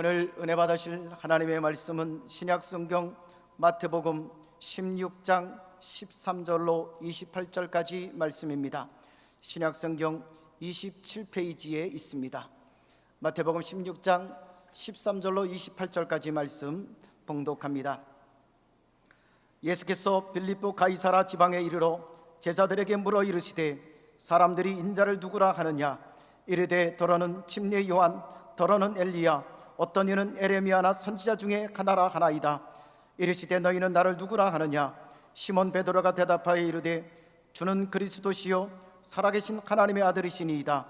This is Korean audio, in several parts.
오늘 은혜 받으실 하나님의 말씀은 신약성경 마태복음 16장 13절로 28절까지 말씀입니다. 신약성경 27페이지에 있습니다. 마태복음 16장 13절로 28절까지 말씀 봉독합니다. 예수께서 빌립보 가이사라 지방에 이르러 제자들에게 물어 이르시되 사람들이 인자를 누구라 하느냐? 이르되 더러는 침례 요한, 더러는 엘리야, 어떤 이는 에레미야나 선지자 중에 하나라 하나이다. 이르시되 너희는 나를 누구라 하느냐? 시몬 베드로가 대답하여 이르되 주는 그리스도시요 살아계신 하나님의 아들이시니이다.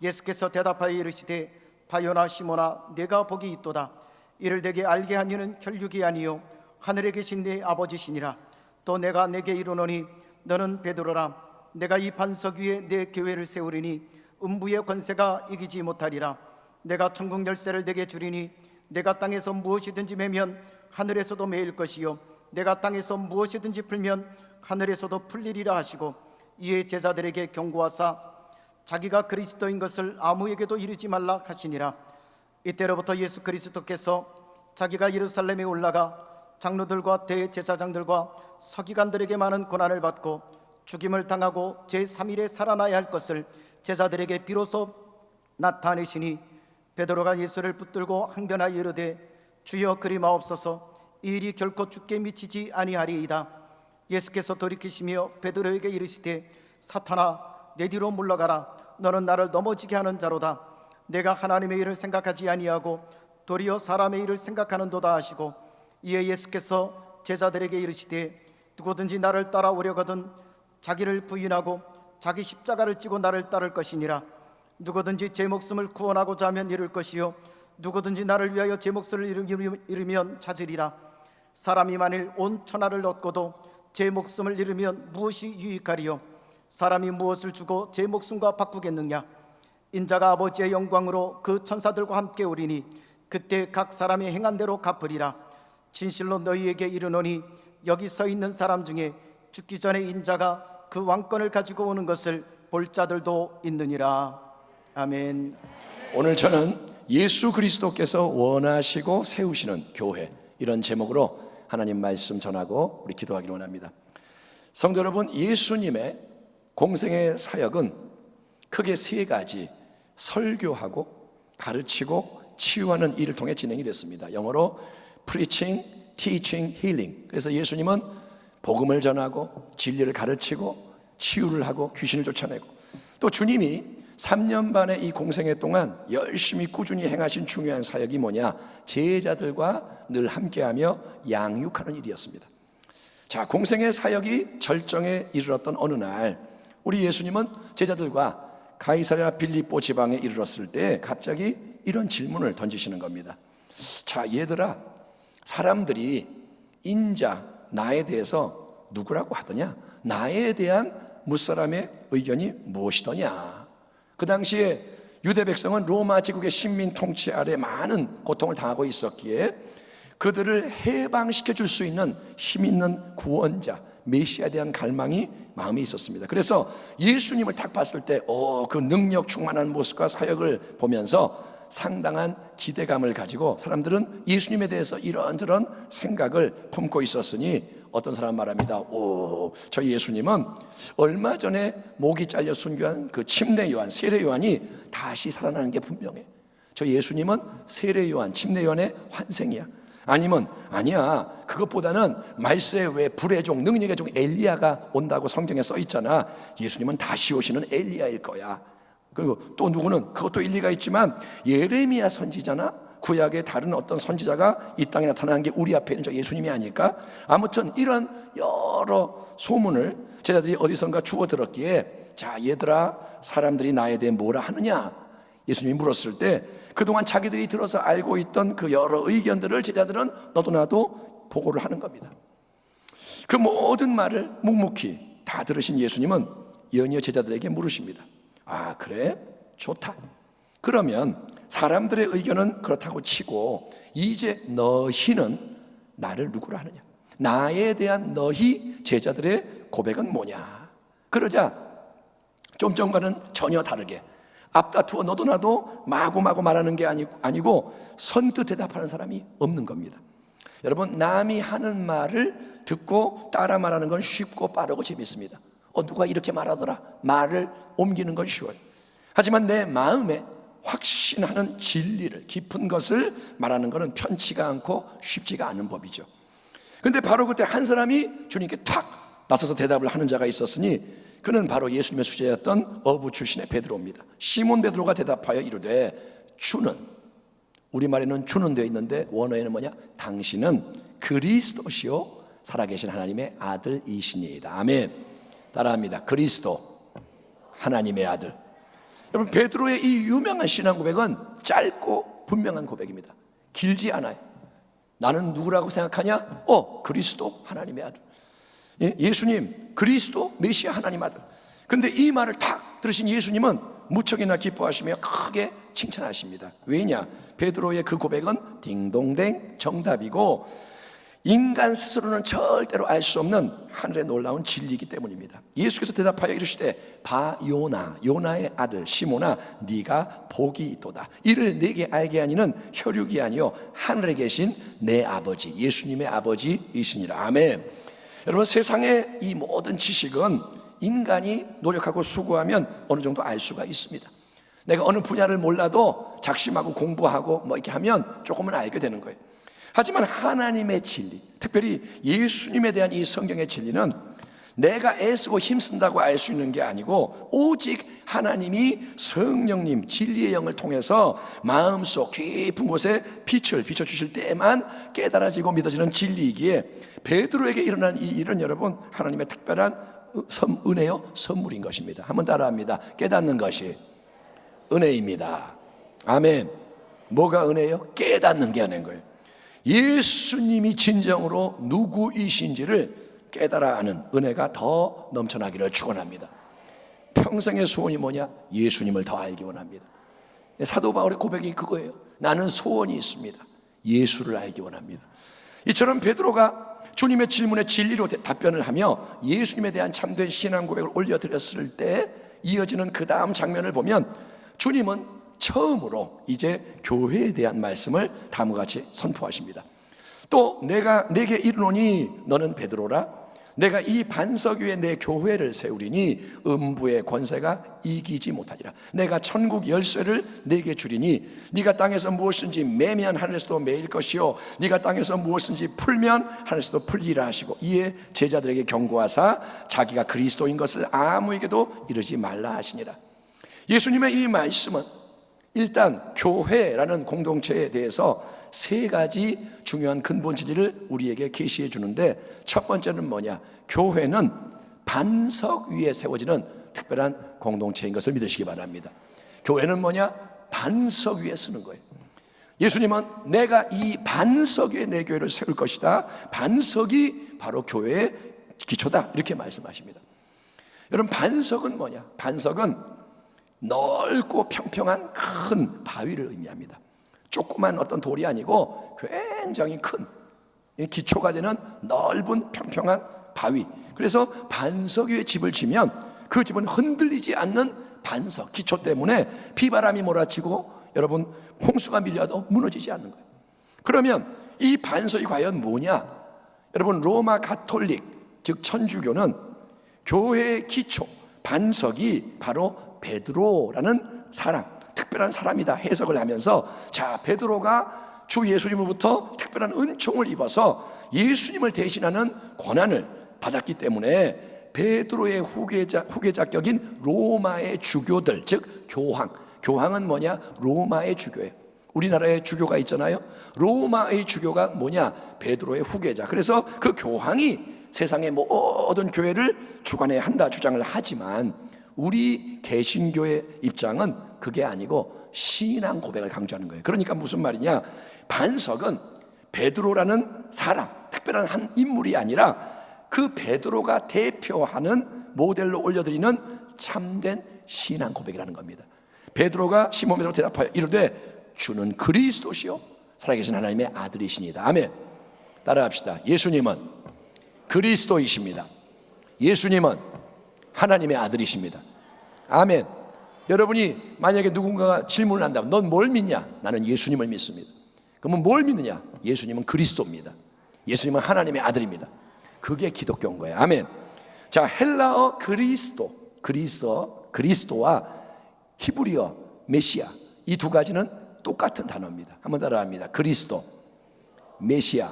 예수께서 대답하여 이르시되 바요나 시몬아, 네가 복이 있도다. 이를 내게 알게 한 이는 혈육이 아니요 하늘에 계신 네 아버지시니라. 또 내가 내게 이르노니 너는 베드로라. 내가 이 반석 위에 내 교회를 세우리니 음부의 권세가 이기지 못하리라. 내가 천국 열쇠를 내게 주리니 내가 땅에서 무엇이든지 매면 하늘에서도 매일 것이요 내가 땅에서 무엇이든지 풀면 하늘에서도 풀리리라 하시고, 이에 제자들에게 경고하사 자기가 그리스도인 것을 아무에게도 이르지 말라 하시니라. 이때로부터 예수 그리스도께서 자기가 예루살렘에 올라가 장로들과 대제사장들과 서기관들에게 많은 고난을 받고 죽임을 당하고 제3일에 살아나야 할 것을 제자들에게 비로소 나타내시니, 베드로가 예수를 붙들고 항변하여 이르되 주여 그리마옵소서, 이 일이 결코 주께 미치지 아니하리이다. 예수께서 돌이키시며 베드로에게 이르시되 사탄아, 내 뒤로 물러가라. 너는 나를 넘어지게 하는 자로다. 내가 하나님의 일을 생각하지 아니하고 도리어 사람의 일을 생각하는도다 하시고, 이에 예수께서 제자들에게 이르시되 누구든지 나를 따라오려거든 자기를 부인하고 자기 십자가를 지고 나를 따를 것이니라. 누구든지 제 목숨을 구원하고자 하면 잃을 것이요 누구든지 나를 위하여 제 목숨을 잃으면 찾으리라. 사람이 만일 온 천하를 얻고도 제 목숨을 잃으면 무엇이 유익하리요? 사람이 무엇을 주고 제 목숨과 바꾸겠느냐? 인자가 아버지의 영광으로 그 천사들과 함께 오리니 그때 각 사람이 행한 대로 갚으리라. 진실로 너희에게 이르노니 여기 서 있는 사람 중에 죽기 전에 인자가 그 왕권을 가지고 오는 것을 볼 자들도 있느니라. 아멘. 오늘 저는 예수 그리스도께서 원하시고 세우시는 교회, 이런 제목으로 하나님 말씀 전하고 우리 기도하기를 원합니다. 성도 여러분, 예수님의 공생의 사역은 크게 세 가지: 설교하고 가르치고 치유하는 일을 통해 진행이 됐습니다. 영어로 preaching, teaching, healing. 그래서 예수님은 복음을 전하고 진리를 가르치고 치유를 하고 귀신을 쫓아내고, 또 주님이 3년 반의 이 공생애 동안 열심히 꾸준히 행하신 중요한 사역이 뭐냐? 제자들과 늘 함께하며 양육하는 일이었습니다. 자, 공생애 사역이 절정에 이르렀던 어느 날, 우리 예수님은 제자들과 가이사랴 빌립보 지방에 이르렀을 때 갑자기 이런 질문을 던지시는 겁니다. 자, 얘들아, 사람들이 인자, 나에 대해서 누구라고 하더냐? 나에 대한 무사람의 의견이 무엇이더냐? 그 당시에 유대 백성은 로마 제국의 식민 통치 아래 많은 고통을 당하고 있었기에 그들을 해방시켜 줄 수 있는 힘 있는 구원자, 메시아에 대한 갈망이 마음에 있었습니다. 그래서 예수님을 딱 봤을 때 그 능력 충만한 모습과 사역을 보면서 상당한 기대감을 가지고 사람들은 예수님에 대해서 이런저런 생각을 품고 있었으니, 어떤 사람 말합니다. 저 예수님은 얼마 전에 목이 잘려 순교한 그 침례 요한, 세례 요한이 다시 살아나는 게 분명해. 저 예수님은 세례 요한, 침례 요한의 환생이야. 아니면 아니야, 그것보다는 말세의 왜 불의 종, 능력의 종 엘리야가 온다고 성경에 써 있잖아. 예수님은 다시 오시는 엘리야일 거야. 그리고 또 누구는, 그것도 일리가 있지만 예레미야 선지자나 구약의 다른 어떤 선지자가 이 땅에 나타나는 게 우리 앞에 있는 저 예수님이 아닐까? 아무튼 이런 여러 소문을 제자들이 어디선가 주워 들었기에, 자, 얘들아, 사람들이 나에 대해 뭐라 하느냐? 예수님이 물었을 때 그동안 자기들이 들어서 알고 있던 그 여러 의견들을 제자들은 너도 나도 보고를 하는 겁니다. 그 모든 말을 묵묵히 다 들으신 예수님은 연이어 제자들에게 물으십니다. 아, 그래? 좋다. 그러면 사람들의 의견은 그렇다고 치고 이제 너희는 나를 누구라 하느냐? 나에 대한 너희 제자들의 고백은 뭐냐? 그러자 좀 전과는 전혀 다르게 앞다투어 너도 나도 마구마구 말하는 게 아니고 선뜻 대답하는 사람이 없는 겁니다. 여러분, 남이 하는 말을 듣고 따라 말하는 건 쉽고 빠르고 재밌습니다. 누가 이렇게 말하더라, 말을 옮기는 건 쉬워요. 하지만 내 마음에 확신하는 진리를, 깊은 것을 말하는 것은 편치가 않고 쉽지가 않은 법이죠. 그런데 바로 그때 한 사람이 주님께 탁 나서서 대답을 하는 자가 있었으니 그는 바로 예수님의 수제였던 어부 출신의 베드로입니다. 시몬 베드로가 대답하여 이르되 주는, 우리말에는 주는 되어 있는데 원어에는 뭐냐? 당신은 그리스도시요 살아계신 하나님의 아들이시니이다. 아멘. 따라합니다. 그리스도, 하나님의 아들. 여러분, 베드로의 이 유명한 신앙 고백은 짧고 분명한 고백입니다. 길지 않아요. 나는 누구라고 생각하냐? 그리스도, 하나님의 아들. 예수님, 그리스도, 메시아, 하나님 아들. 근데 이 말을 탁 들으신 예수님은 무척이나 기뻐하시며 크게 칭찬하십니다. 왜냐? 베드로의 그 고백은 딩동댕 정답이고 인간 스스로는 절대로 알 수 없는 하늘의 놀라운 진리이기 때문입니다. 예수께서 대답하여 이르시되 바요나, 요나의 아들 시몬아, 네가 복이 있도다. 이를 네게 알게 하니는 혈육이 아니요 하늘에 계신 내 아버지, 예수님의 아버지이시니라. 아멘. 여러분, 세상의 이 모든 지식은 인간이 노력하고 수고하면 어느 정도 알 수가 있습니다. 내가 어느 분야를 몰라도 작심하고 공부하고 이렇게 하면 조금은 알게 되는 거예요. 하지만 하나님의 진리, 특별히 예수님에 대한 이 성경의 진리는 내가 애쓰고 힘쓴다고 알 수 있는 게 아니고 오직 하나님이 성령님, 진리의 영을 통해서 마음속 깊은 곳에 빛을 비춰주실 때만 깨달아지고 믿어지는 진리이기에 베드로에게 일어난 이 일은 여러분, 하나님의 특별한 은혜요, 선물인 것입니다. 한번 따라합니다. 깨닫는 것이 은혜입니다. 아멘. 뭐가 은혜요? 깨닫는 게 은혜인 거예요. 예수님이 진정으로 누구이신지를 깨달아 아는 은혜가 더 넘쳐나기를 축원합니다. 평생의 소원이 뭐냐? 예수님을 더 알기 원합니다. 사도 바울의 고백이 그거예요. 나는 소원이 있습니다. 예수를 알기 원합니다. 이처럼 베드로가 주님의 질문에 진리로 답변을 하며 예수님에 대한 참된 신앙 고백을 올려드렸을 때 이어지는 그 다음 장면을 보면 주님은 처음으로 이제 교회에 대한 말씀을 다음과 같이 선포하십니다. 또 내게 이르노니 너는 베드로라. 내가 이 반석 위에 내 교회를 세우리니 음부의 권세가 이기지 못하리라. 내가 천국 열쇠를 네게 주리니 네가 땅에서 무엇인지 매면 하늘에서도 매일 것이요 네가 땅에서 무엇인지 풀면 하늘에서도 풀리라 하시고 이에 제자들에게 경고하사 자기가 그리스도인 것을 아무에게도 이르지 말라 하시니라. 예수님의 이 말씀은 일단 교회라는 공동체에 대해서 세 가지 중요한 근본 진리를 우리에게 계시해 주는데, 첫 번째는 뭐냐? 교회는 반석 위에 세워지는 특별한 공동체인 것을 믿으시기 바랍니다. 교회는 뭐냐? 반석 위에 쓰는 거예요. 예수님은 내가 이 반석 위에 내 교회를 세울 것이다. 반석이 바로 교회의 기초다. 이렇게 말씀하십니다. 여러분, 반석은 뭐냐? 반석은 넓고 평평한 큰 바위를 의미합니다. 조그만 어떤 돌이 아니고 굉장히 큰 기초가 되는 넓은 평평한 바위. 그래서 반석 위에 집을 지면 그 집은 흔들리지 않는 반석, 기초 때문에 비바람이 몰아치고 여러분 홍수가 밀려도 무너지지 않는 거예요. 그러면 이 반석이 과연 뭐냐? 여러분, 로마 가톨릭 즉 천주교는 교회의 기초 반석이 바로 베드로라는 사람, 특별한 사람이다 해석을 하면서, 자, 베드로가 주 예수님으로부터 특별한 은총을 입어서 예수님을 대신하는 권한을 받았기 때문에 베드로의 후계자격인 로마의 주교들, 즉 교황은 뭐냐? 로마의 주교예요. 우리나라에 주교가 있잖아요. 로마의 주교가 뭐냐? 베드로의 후계자. 그래서 그 교황이 세상의 모든 교회를 주관해야 한다 주장을 하지만 우리 개신교의 입장은 그게 아니고 신앙 고백을 강조하는 거예요. 그러니까 무슨 말이냐? 반석은 베드로라는 사람, 특별한 한 인물이 아니라 그 베드로가 대표하는 모델로 올려드리는 참된 신앙 고백이라는 겁니다. 베드로가 시몬 베드로 대답하여 이르되 주는 그리스도시요 살아계신 하나님의 아들이시니다. 아멘. 따라합시다. 예수님은 그리스도이십니다. 예수님은 하나님의 아들이십니다. 아멘. 여러분이 만약에 누군가가 질문을 한다면 넌 뭘 믿냐? 나는 예수님을 믿습니다. 그러면 뭘 믿느냐? 예수님은 그리스도입니다. 예수님은 하나님의 아들입니다. 그게 기독교인 거예요. 아멘. 자, 헬라어 그리스도와 히브리어 메시아, 이 두 가지는 똑같은 단어입니다. 한번 따라합니다. 그리스도, 메시아.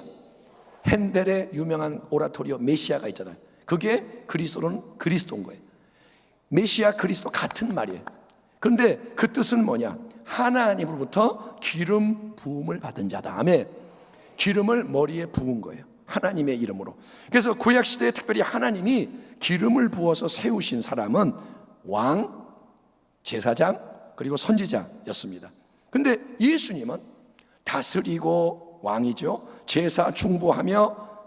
핸델의 유명한 오라토리오 메시아가 있잖아요. 그게 그리스도는 그리스도인 거예요. 메시아, 그리스도 같은 말이에요. 그런데 그 뜻은 뭐냐? 하나님으로부터 기름 부음을 받은 자다. 아멘. 기름을 머리에 부은 거예요. 하나님의 이름으로. 그래서 구약시대에 특별히 하나님이 기름을 부어서 세우신 사람은 왕, 제사장, 그리고 선지자였습니다. 근데 예수님은 다스리고 왕이죠. 제사 중보하며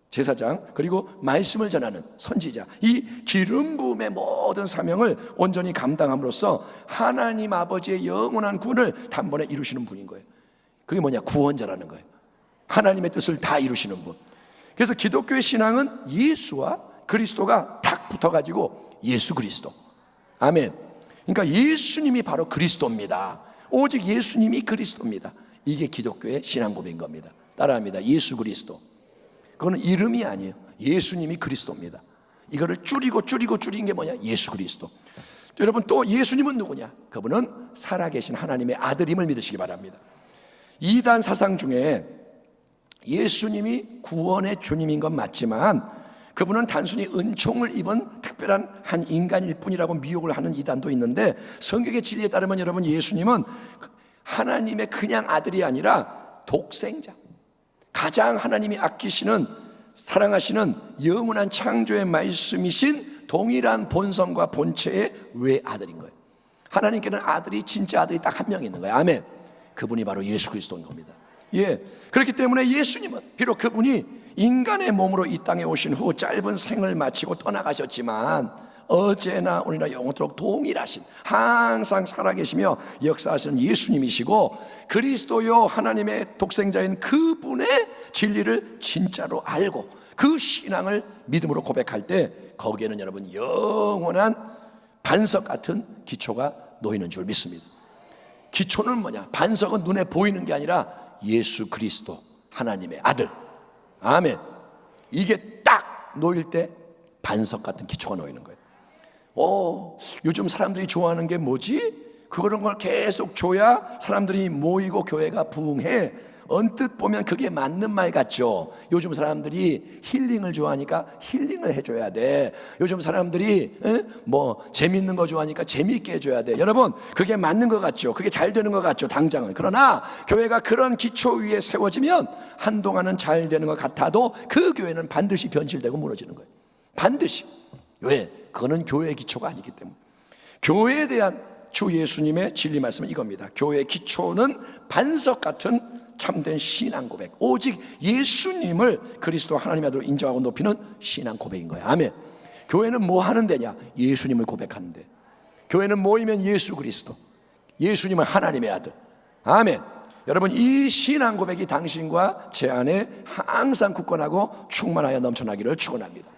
제사장, 그리고 말씀을 전하는 선지자, 이 기름 부음의 모든 사명을 온전히 감당함으로써 하나님 아버지의 영원한 구원을 단번에 이루시는 분인 거예요. 그게 뭐냐? 구원자라는 거예요. 하나님의 뜻을 다 이루시는 분. 그래서 기독교의 신앙은 예수와 그리스도가 탁 붙어가지고 예수 그리스도. 아멘. 그러니까 예수님이 바로 그리스도입니다. 오직 예수님이 그리스도입니다. 이게 기독교의 신앙 고백인 겁니다. 따라합니다. 예수 그리스도. 그거는 이름이 아니에요. 예수님이 그리스도입니다. 이거를 줄인 게 뭐냐? 예수 그리스도. 여러분, 또 예수님은 누구냐? 그분은 살아계신 하나님의 아들임을 믿으시기 바랍니다. 이단 사상 중에 예수님이 구원의 주님인 건 맞지만 그분은 단순히 은총을 입은 특별한 한 인간일 뿐이라고 미혹을 하는 이단도 있는데, 성경의 진리에 따르면 여러분, 예수님은 하나님의 그냥 아들이 아니라 독생자, 가장 하나님이 아끼시는 사랑하시는 영원한 창조의 말씀이신 동일한 본성과 본체의 외아들인 거예요. 하나님께는 아들이, 진짜 아들이 딱 한 명 있는 거예요. 아멘. 그분이 바로 예수 그리스도인 겁니다. 예. 그렇기 때문에 예수님은 비록 그분이 인간의 몸으로 이 땅에 오신 후 짧은 생을 마치고 떠나가셨지만 어제나 오늘이나 영원토록 동일하신, 항상 살아계시며 역사하시는 예수님이시고, 그리스도요 하나님의 독생자인 그분의 진리를 진짜로 알고 그 신앙을 믿음으로 고백할 때 거기에는 여러분 영원한 반석 같은 기초가 놓이는 줄 믿습니다. 기초는 뭐냐? 반석은 눈에 보이는 게 아니라 예수 그리스도 하나님의 아들. 아멘. 이게 딱 놓일 때 반석 같은 기초가 놓이는 거예요. 요즘 사람들이 좋아하는 게 뭐지? 그런 걸 계속 줘야 사람들이 모이고 교회가 부흥해. 언뜻 보면 그게 맞는 말 같죠. 요즘 사람들이 힐링을 좋아하니까 힐링을 해줘야 돼. 요즘 사람들이 재밌는 거 좋아하니까 재밌게 해줘야 돼. 여러분, 그게 맞는 것 같죠. 그게 잘 되는 것 같죠, 당장은. 그러나 교회가 그런 기초 위에 세워지면 한동안은 잘 되는 것 같아도 그 교회는 반드시 변질되고 무너지는 거예요. 반드시. 왜? 그거는 교회의 기초가 아니기 때문에. 교회에 대한 주 예수님의 진리 말씀은 이겁니다. 교회의 기초는 반석 같은 참된 신앙 고백, 오직 예수님을 그리스도 하나님의 아들로 인정하고 높이는 신앙 고백인 거예요. 아멘. 교회는 뭐 하는 데냐? 예수님을 고백하는 데. 교회는 모이면 예수 그리스도, 예수님은 하나님의 아들. 아멘. 여러분, 이 신앙 고백이 당신과 제 안에 항상 굳건하고 충만하여 넘쳐나기를 축원합니다.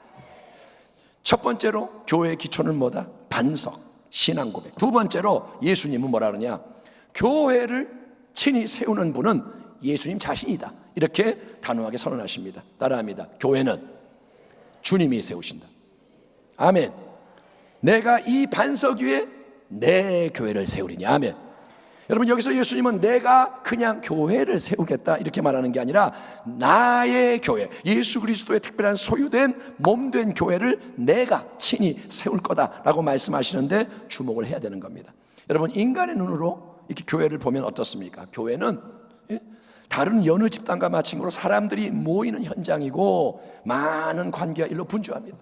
첫 번째로 교회의 기초는 뭐다? 반석, 신앙 고백. 두 번째로 예수님은 뭐라 그러냐? 교회를 친히 세우는 분은 예수님 자신이다. 이렇게 단호하게 선언하십니다. 따라합니다. 교회는 주님이 세우신다. 아멘. 내가 이 반석 위에 내 교회를 세우리니. 아멘. 여러분, 여기서 예수님은 내가 그냥 교회를 세우겠다 이렇게 말하는 게 아니라 나의 교회, 예수 그리스도의 특별한 소유된 몸된 교회를 내가 친히 세울 거다라고 말씀하시는데 주목을 해야 되는 겁니다. 여러분, 인간의 눈으로 이렇게 교회를 보면 어떻습니까? 교회는 다른 여느 집단과 마찬가지로 사람들이 모이는 현장이고 많은 관계와 일로 분주합니다.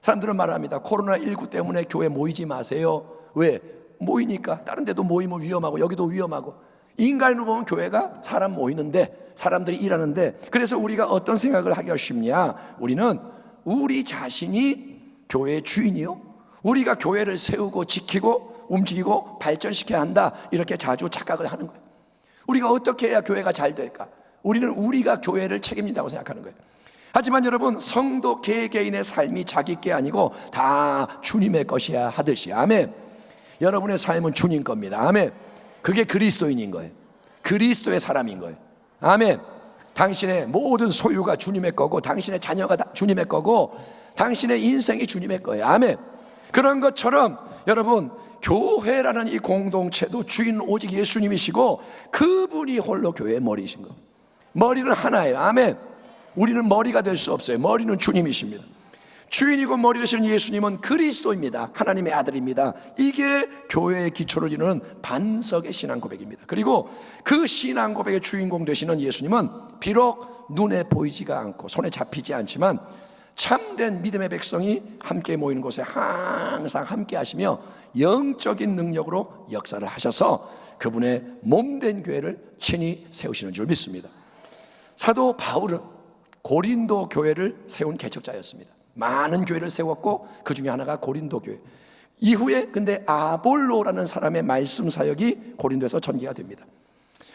사람들은 말합니다. 코로나19 때문에 교회 모이지 마세요. 왜? 모이니까. 다른 데도 모이면 위험하고 여기도 위험하고. 인간으로 보면 교회가 사람 모이는데, 사람들이 일하는데, 그래서 우리가 어떤 생각을 하기가 쉽냐? 우리는 우리 자신이 교회의 주인이요, 우리가 교회를 세우고 지키고 움직이고 발전시켜야 한다, 이렇게 자주 착각을 하는 거예요. 우리가 어떻게 해야 교회가 잘 될까? 우리는 우리가 교회를 책임진다고 생각하는 거예요. 하지만 여러분, 성도 개개인의 삶이 자기 게 아니고 다 주님의 것이야 하듯이. 아멘. 여러분의 삶은 주님 겁니다. 아멘. 그게 그리스도인인 거예요. 그리스도의 사람인 거예요. 아멘. 당신의 모든 소유가 주님의 거고, 당신의 자녀가 다 주님의 거고, 당신의 인생이 주님의 거예요. 아멘. 그런 것처럼 여러분, 교회라는 이 공동체도 주인은 오직 예수님이시고, 그분이 홀로 교회의 머리이신 거예요. 머리는 하나예요. 아멘. 우리는 머리가 될 수 없어요. 머리는 주님이십니다. 주인이고 머리 되시는 예수님은 그리스도입니다. 하나님의 아들입니다. 이게 교회의 기초를 이루는 반석의 신앙 고백입니다. 그리고 그 신앙 고백의 주인공 되시는 예수님은 비록 눈에 보이지가 않고 손에 잡히지 않지만 참된 믿음의 백성이 함께 모이는 곳에 항상 함께 하시며 영적인 능력으로 역사를 하셔서 그분의 몸된 교회를 친히 세우시는 줄 믿습니다. 사도 바울은 고린도 교회를 세운 개척자였습니다. 많은 교회를 세웠고 그 중에 하나가 고린도 교회. 이후에 근데 아볼로라는 사람의 말씀 사역이 고린도에서 전개가 됩니다.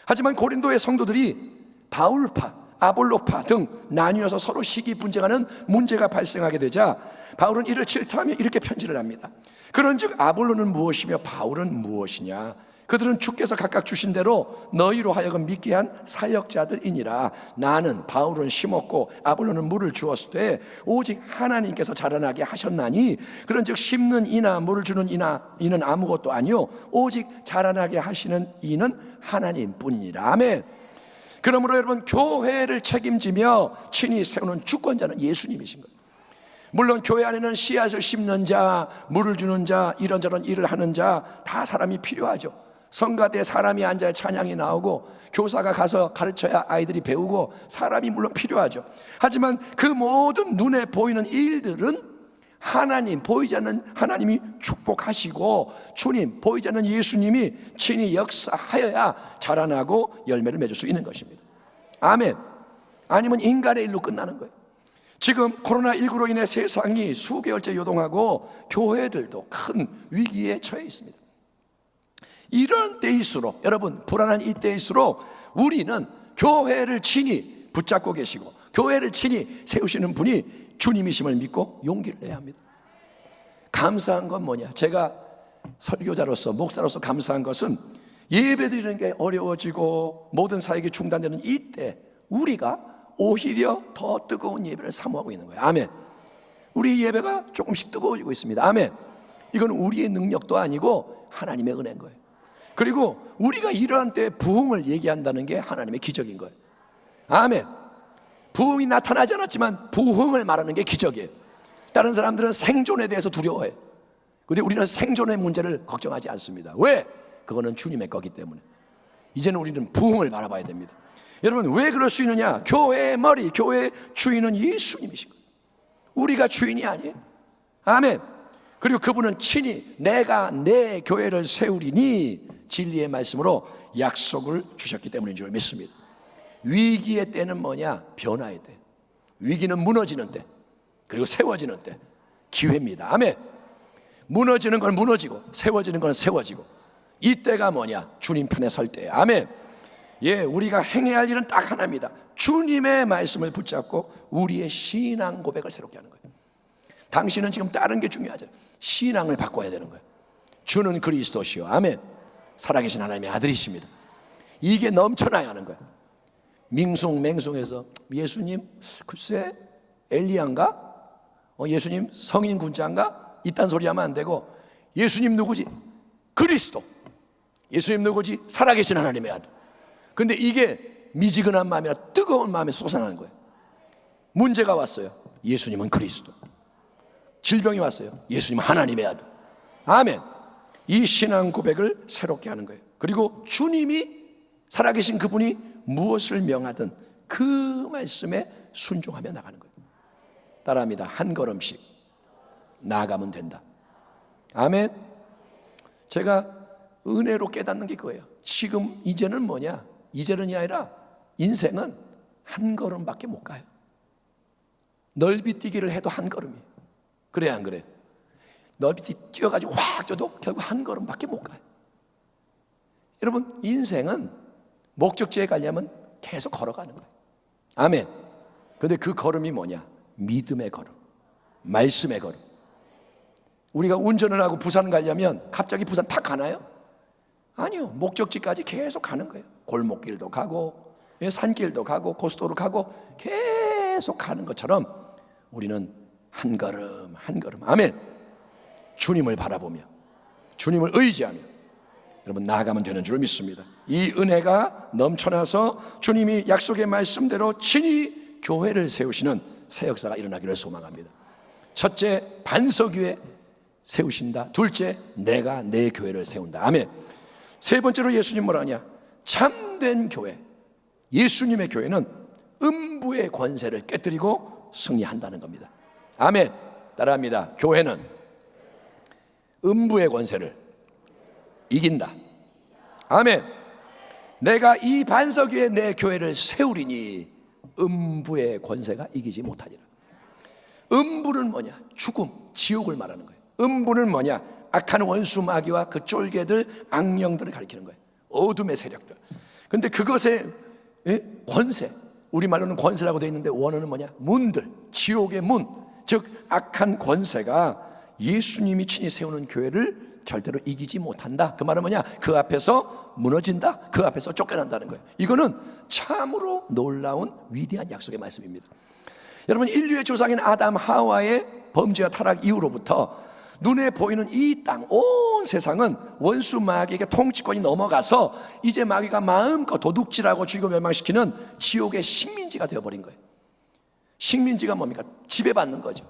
하지만 고린도의 성도들이 바울파, 아볼로파 등 나뉘어서 서로 시기 분쟁하는 문제가 발생하게 되자 바울은 이를 질타하며 이렇게 편지를 합니다. 그런즉 아볼로는 무엇이며 바울은 무엇이냐? 그들은 주께서 각각 주신 대로 너희로 하여금 믿게 한 사역자들이니라. 나는 바울은 심었고 아볼로는 물을 주었을 때 오직 하나님께서 자라나게 하셨나니, 그런즉 심는 이나 물을 주는 이는 아무것도 아니요 오직 자라나게 하시는 이는 하나님뿐이니라. 아멘. 그러므로 여러분, 교회를 책임지며 친히 세우는 주권자는 예수님이신 거예요. 물론 교회 안에는 씨앗을 심는 자, 물을 주는 자, 이런저런 일을 하는 자 다 사람이 필요하죠. 성가대에 사람이 앉아야 찬양이 나오고, 교사가 가서 가르쳐야 아이들이 배우고, 사람이 물론 필요하죠. 하지만 그 모든 눈에 보이는 일들은 하나님, 보이지 않는 하나님이 축복하시고, 주님, 보이지 않는 예수님이 친히 역사하여야 자라나고 열매를 맺을 수 있는 것입니다. 아멘. 아니면 인간의 일로 끝나는 거예요. 지금 코로나19로 인해 세상이 수개월째 요동하고 교회들도 큰 위기에 처해 있습니다. 이런 때일수록, 여러분, 불안한 이 때일수록 우리는 교회를 친히 붙잡고 계시고 교회를 친히 세우시는 분이 주님이심을 믿고 용기를 내야 합니다. 감사한 건 뭐냐? 제가 설교자로서, 목사로서 감사한 것은 예배드리는 게 어려워지고 모든 사역이 중단되는 이때 우리가 오히려 더 뜨거운 예배를 사모하고 있는 거예요. 아멘. 우리 예배가 조금씩 뜨거워지고 있습니다. 아멘. 이건 우리의 능력도 아니고 하나님의 은혜인 거예요. 그리고 우리가 이러한 때에 부흥을 얘기한다는 게 하나님의 기적인 거예요. 아멘. 부흥이 나타나지 않았지만 부흥을 말하는 게 기적이에요. 다른 사람들은 생존에 대해서 두려워해요. 그런데 우리는 생존의 문제를 걱정하지 않습니다. 왜? 그거는 주님의 거기 때문에. 이제는 우리는 부흥을 바라봐야 됩니다. 여러분, 왜 그럴 수 있느냐? 교회의 머리, 교회의 주인은 예수님이신 거예요. 우리가 주인이 아니에요. 아멘. 그리고 그분은 친히 내가 내 교회를 세우리니 진리의 말씀으로 약속을 주셨기 때문인 줄 믿습니다. 위기의 때는 뭐냐? 변화의 때. 위기는 무너지는 때, 그리고 세워지는 때. 기회입니다. 아멘. 무너지는 건 무너지고 세워지는 건 세워지고, 이때가 뭐냐? 주님 편에 설 때예요. 아멘. 예, 우리가 행해야 할 일은 딱 하나입니다. 주님의 말씀을 붙잡고 우리의 신앙 고백을 새롭게 하는 거예요. 당신은 지금 다른 게 중요하죠. 신앙을 바꿔야 되는 거예요. 주는 그리스도시요, 아멘, 살아계신 하나님의 아들이십니다. 이게 넘쳐나야 하는 거예요. 맹송해서 예수님 글쎄 엘리야인가? 예수님 성인 군자인가? 이딴 소리 하면 안 되고, 예수님 누구지? 그리스도. 예수님 누구지? 살아계신 하나님의 아들. 근데 이게 미지근한 마음이나 뜨거운 마음에 솟아나는 거예요. 문제가 왔어요. 예수님은 그리스도. 질병이 왔어요. 예수님은 하나님의 아들. 아멘. 이 신앙 고백을 새롭게 하는 거예요. 그리고 주님이, 살아계신 그분이 무엇을 명하든 그 말씀에 순종하며 나가는 거예요. 따라합니다. 한 걸음씩 나아가면 된다. 아멘. 제가 은혜로 깨닫는 게 그거예요. 지금 이제는 뭐냐? 이제는이 아니라 인생은 한 걸음밖에 못 가요. 넓이 뛰기를 해도 한 걸음이에요. 그래야 안 그래요? 넓이 뛰어가지고 확 뛰어도 결국 한 걸음밖에 못 가요. 여러분, 인생은 목적지에 가려면 계속 걸어가는 거예요. 아멘. 그런데 그 걸음이 뭐냐? 믿음의 걸음, 말씀의 걸음. 우리가 운전을 하고 부산 가려면 갑자기 부산 탁 가나요? 아니요. 목적지까지 계속 가는 거예요. 골목길도 가고 산길도 가고 고속도로 가고 계속 가는 것처럼 우리는 한 걸음 한 걸음, 아멘, 주님을 바라보며 주님을 의지하며 여러분 나아가면 되는 줄 믿습니다. 이 은혜가 넘쳐나서 주님이 약속의 말씀대로 친히 교회를 세우시는 새 역사가 일어나기를 소망합니다. 첫째, 반석 위에 세우신다. 둘째, 내가 내 교회를 세운다. 아멘. 세 번째로 예수님 뭐라 하냐? 참된 교회, 예수님의 교회는 음부의 권세를 깨뜨리고 승리한다는 겁니다. 아멘. 따라합니다. 교회는 음부의 권세를 이긴다. 아멘. 내가 이 반석 위에 내 교회를 세우리니 음부의 권세가 이기지 못하리라. 음부는 뭐냐? 죽음, 지옥을 말하는 거예요. 음부는 뭐냐? 악한 원수 마귀와 그 쫄개들, 악령들을 가리키는 거예요. 어둠의 세력들. 근데 그것의 권세, 우리말로는 권세라고 되어 있는데 원어는 뭐냐? 문들, 지옥의 문, 즉 악한 권세가 예수님이 친히 세우는 교회를 절대로 이기지 못한다. 그 말은 뭐냐? 그 앞에서 무너진다. 그 앞에서 쫓겨난다는 거예요. 이거는 참으로 놀라운 위대한 약속의 말씀입니다. 여러분, 인류의 조상인 아담 하와의 범죄와 타락 이후로부터 눈에 보이는 이 땅, 온 세상은 원수 마귀에게 통치권이 넘어가서 이제 마귀가 마음껏 도둑질하고 죽이고 멸망시키는 지옥의 식민지가 되어버린 거예요. 식민지가 뭡니까? 지배받는 거죠.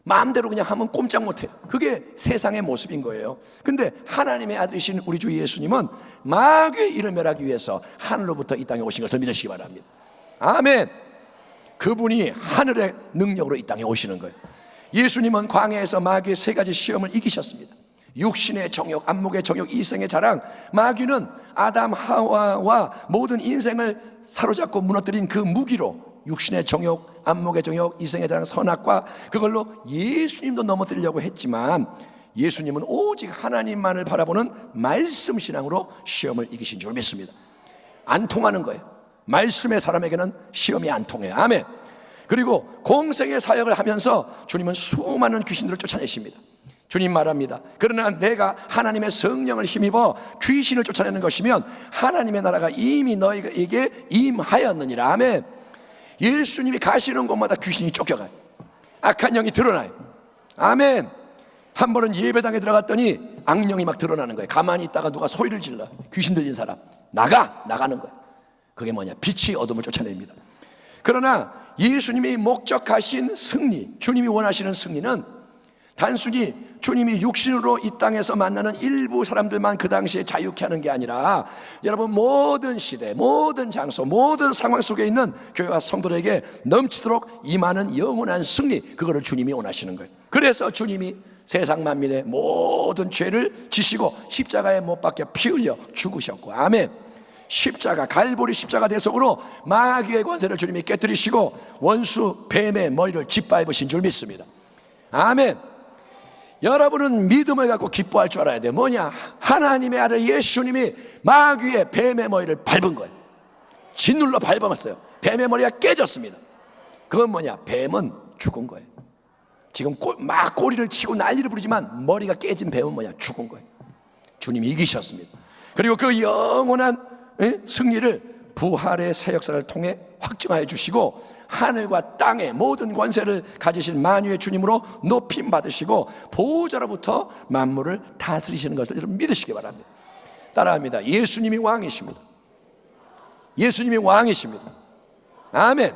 마음대로 그냥 하면 꼼짝 못해요. 그게 세상의 모습인 거예요. 근데 하나님의 아들이신 우리 주 예수님은 마귀의 일을 멸하기 위해서 하늘로부터 이 땅에 오신 것을 믿으시기 바랍니다. 아멘. 그분이 하늘의 능력으로 이 땅에 오시는 거예요. 예수님은 광야에서 마귀의 세 가지 시험을 이기셨습니다. 육신의 정욕, 안목의 정욕, 이생의 자랑. 마귀는 아담 하와와 모든 인생을 사로잡고 무너뜨린 그 무기로 육신의 정욕, 안목의 정욕, 이생의 자랑, 선악과, 그걸로 예수님도 넘어뜨리려고 했지만 예수님은 오직 하나님만을 바라보는 말씀 신앙으로 시험을 이기신 줄 믿습니다. 안 통하는 거예요. 말씀의 사람에게는 시험이 안 통해요. 아멘. 그리고 공생의 사역을 하면서 주님은 수많은 귀신들을 쫓아내십니다. 주님 말합니다. 그러나 내가 하나님의 성령을 힘입어 귀신을 쫓아내는 것이면 하나님의 나라가 이미 너희에게 임하였느니라. 아멘. 예수님이 가시는 곳마다 귀신이 쫓겨가요. 악한 영이 드러나요. 아멘. 한 번은 예배당에 들어갔더니 악령이 막 드러나는 거예요. 가만히 있다가 누가 소리를 질러. 귀신 들린 사람 나가는 거예요. 그게 뭐냐? 빛이 어둠을 쫓아냅니다. 그러나 예수님이 목적하신 승리, 주님이 원하시는 승리는 단순히 주님이 육신으로 이 땅에서 만나는 일부 사람들만 그 당시에 자유케 하는 게 아니라 여러분 모든 시대, 모든 장소, 모든 상황 속에 있는 교회와 성도들에게 넘치도록 임하는 영원한 승리, 그거를 주님이 원하시는 거예요. 그래서 주님이 세상 만민의 모든 죄를 지시고 십자가에 못 박혀 피 흘려 죽으셨고, 아멘. 십자가, 갈보리 십자가 대속으로 마귀의 권세를 주님이 깨뜨리시고 원수 뱀의 머리를 짓밟으신 줄 믿습니다. 아멘. 여러분은 믿음을 갖고 기뻐할 줄 알아야 돼요. 뭐냐? 하나님의 아들 예수님이 마귀의 뱀의 머리를 밟은 거예요. 짓눌러 밟았어요. 뱀의 머리가 깨졌습니다. 그건 뭐냐? 뱀은 죽은 거예요. 지금 막 꼬리를 치고 난리를 부르지만 머리가 깨진 뱀은 뭐냐? 죽은 거예요. 주님이 이기셨습니다. 그리고 그 영원한 승리를 부활의 새 역사를 통해 확증하여 주시고 하늘과 땅의 모든 권세를 가지신 만유의 주님으로 높임 받으시고 보호자로부터 만물을 다스리시는 것을 여러분 믿으시기 바랍니다. 따라합니다. 예수님이 왕이십니다. 예수님이 왕이십니다. 아멘.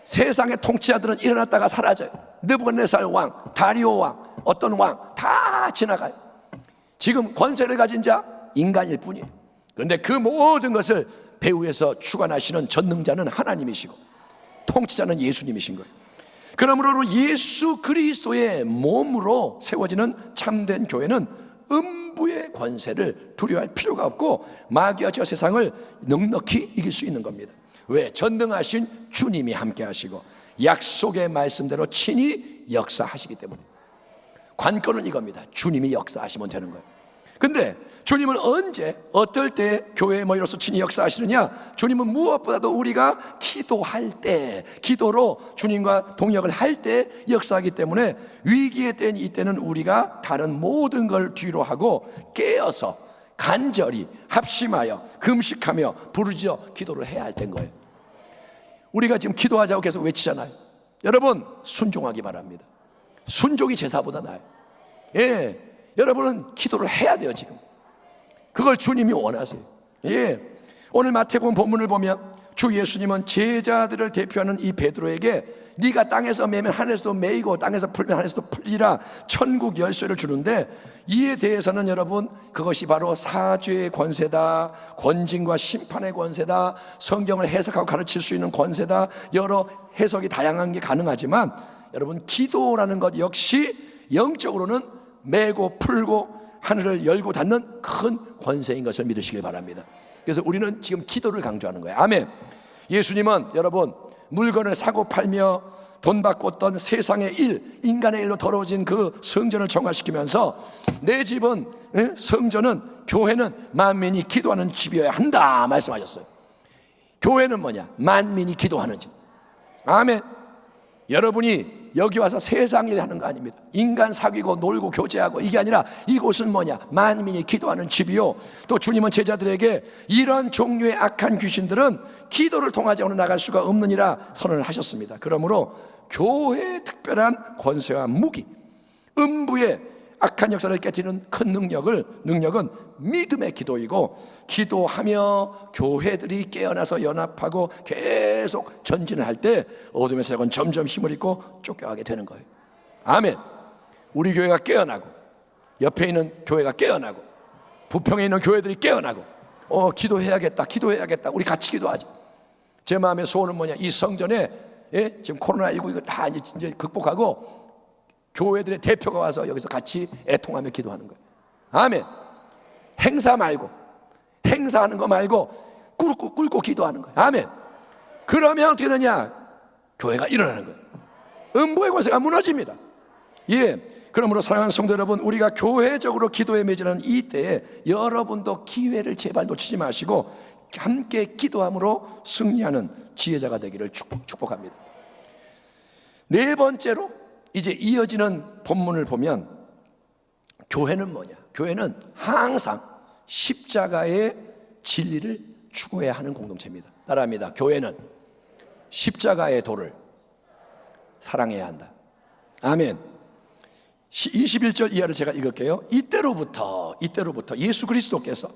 세상의 통치자들은 일어났다가 사라져요. 느부갓네살 왕, 다리오 왕, 어떤 왕 다 지나가요. 지금 권세를 가진 자 인간일 뿐이에요. 그런데 그 모든 것을 배후에서 주관하시는 전능자는 하나님이시고 통치자는 예수님이신 거예요. 그러므로 예수 그리스도의 몸으로 세워지는 참된 교회는 음부의 권세를 두려워할 필요가 없고 마귀와 저 세상을 넉넉히 이길 수 있는 겁니다. 왜? 전능하신 주님이 함께 하시고 약속의 말씀대로 친히 역사하시기 때문에. 관건은 이겁니다. 주님이 역사하시면 되는 거예요. 근데 주님은 언제 어떨 때 교회에 모여서 친히 역사하시느냐? 주님은 무엇보다도 우리가 기도할 때, 기도로 주님과 동역을 할 때 역사하기 때문에 위기의 때인 이때는 우리가 다른 모든 걸 뒤로 하고 깨어서 간절히 합심하여 금식하며 부르짖어 기도를 해야 할 때인 거예요. 우리가 지금 기도하자고 계속 외치잖아요. 여러분, 순종하기 바랍니다. 순종이 제사보다 나아요. 예, 여러분은 기도를 해야 돼요. 지금 그걸 주님이 원하세요. 예, 오늘 마태복음 본문을 보면 주 예수님은 제자들을 대표하는 이 베드로에게 네가 땅에서 매면 하늘에서도 매이고 땅에서 풀면 하늘에서도 풀리라 천국 열쇠를 주는데, 이에 대해서는 여러분, 그것이 바로 사죄의 권세다, 권징과 심판의 권세다, 성경을 해석하고 가르칠 수 있는 권세다, 여러 해석이 다양한 게 가능하지만 여러분, 기도라는 것 역시 영적으로는 매고 풀고 하늘을 열고 닫는 큰 권세인 것을 믿으시길 바랍니다. 그래서 우리는 지금 기도를 강조하는 거예요. 아멘. 예수님은 여러분, 물건을 사고 팔며 돈 받고 얻던 세상의 일, 인간의 일로 더러워진 그 성전을 정화시키면서 내 집은, 성전은, 교회는 만민이 기도하는 집이어야 한다 말씀하셨어요. 교회는 뭐냐? 만민이 기도하는 집. 아멘. 여러분이 여기 와서 세상 일 하는 거 아닙니다. 인간 사귀고 놀고 교제하고 이게 아니라 이곳은 뭐냐? 만민이 기도하는 집이요. 또 주님은 제자들에게 이런 종류의 악한 귀신들은 기도를 통하지 않고 나갈 수가 없느니라 선언을 하셨습니다. 그러므로 교회의 특별한 권세와 무기, 음부의 악한 역사를 깨뜨리는 큰 능력은 믿음의 기도이고, 기도하며 교회들이 깨어나서 연합하고 계속 전진을 할 때 어둠의 세력은 점점 힘을 잃고 쫓겨가게 되는 거예요. 아멘. 우리 교회가 깨어나고 옆에 있는 교회가 깨어나고 부평에 있는 교회들이 깨어나고 기도해야겠다 우리 같이 기도하자. 제 마음의 소원은 뭐냐? 이 성전에 지금 코로나19 이거 다 이제 극복하고 교회들의 대표가 와서 여기서 같이 애통하며 기도하는 거예요. 아멘. 행사하는 거 말고 꿇고 기도하는 거예요. 아멘. 그러면 어떻게 되냐? 교회가 일어나는 거예요. 음부의 권세가 무너집니다. 예. 그러므로 사랑하는 성도 여러분, 우리가 교회적으로 기도에 매진하는 이 때에 여러분도 기회를 제발 놓치지 마시고 함께 기도함으로 승리하는 지혜자가 되기를 축복합니다. 네 번째로, 이제 이어지는 본문을 보면 교회는 뭐냐? 교회는 항상 십자가의 진리를 추구해야 하는 공동체입니다. 따라합니다. 교회는 십자가의 도를 사랑해야 한다. 아멘. 21절 이하를 제가 읽을게요. 이때로부터 예수 그리스도께서